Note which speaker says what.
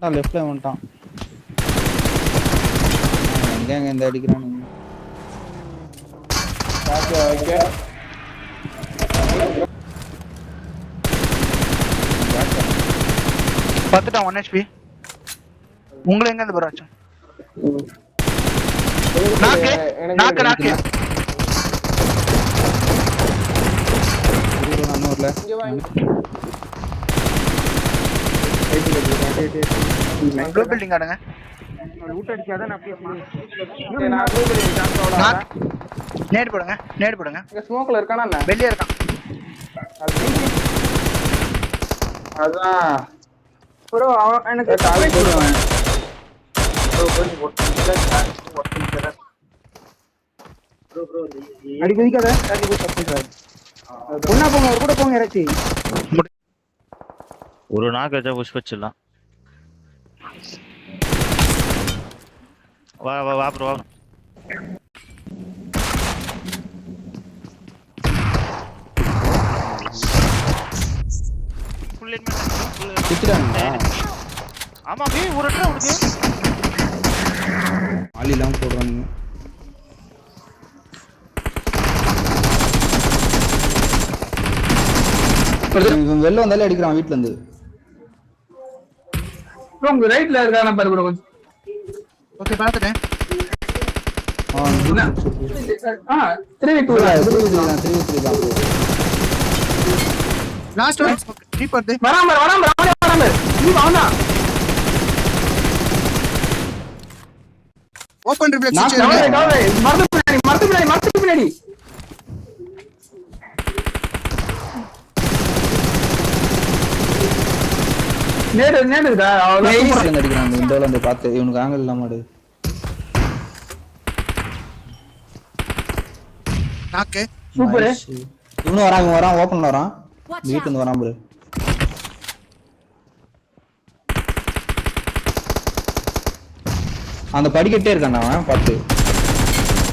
Speaker 1: நான் லெஃப்ட்ல வந்துட்டான். எங்க இந்த அடிக்கிறான்.
Speaker 2: ஓகே
Speaker 3: பார்த்துட்டான் 1 HP. உங்களை எங்க இருந்து போறாச்சு? நாக்கு நாக்கு நாக்கு. ப்ளூ பில்டிங் ஆடுங்க.
Speaker 4: லூட் அடிச்சாதான் நான் அப்படியே
Speaker 3: நேடு போடுங்க நேடு போடுங்க.
Speaker 2: இங்க ஸ்மோக்ல இருக்கானா என்ன?
Speaker 3: வெளியே இருக்கான்.
Speaker 2: அதான்
Speaker 4: ப்ரோ எனக்கு
Speaker 2: கால் போடுவேன்.
Speaker 4: அடி குதிக்காத பொண்ணா போங்க அவர் கூட போங்க இறச்சி.
Speaker 5: ஒரு நாக்கு வச்சா புஷ் வச்சிடலாம். வா வா வா ப்ரோ. ஃபுல் ஹெட்மென்ட். ஆமா பீ ஒரு அட்ரா உனக்கு.
Speaker 1: ஆலிலாம் போடுறானுங்க. வெளில வந்தாலே அடிக்கிறான் வீட்ல இருந்து.
Speaker 2: ப்ரோ உங்க ரைட்ல இருக்கான பாரு ப்ரோ.
Speaker 3: ஓகே பார்த்துட்டேன்.
Speaker 2: 3v2
Speaker 1: தான்.
Speaker 3: லாஸ்ட் ஒன் டீப் வருது.
Speaker 2: வராம நீ வாடா.
Speaker 3: ஓபன் ரிஃப்ளெக்ஸ்
Speaker 2: மரத்து பின்னாடி நேடுடா
Speaker 1: அவ்வளவு அடிக்கிறாங்க. இந்த வந்து பார்த்து இவனுக்கு ஆங்கிள் இல்லாம ஆடு.
Speaker 3: நாக்கு
Speaker 2: சூப்பர்.
Speaker 1: இவனும் வரான் ஓபன்ல வரான். வீட்ல இருந்து வரான் ப்ரோ. அந்த படிக்கட்டே இருக்கான் அவன் பார்த்து.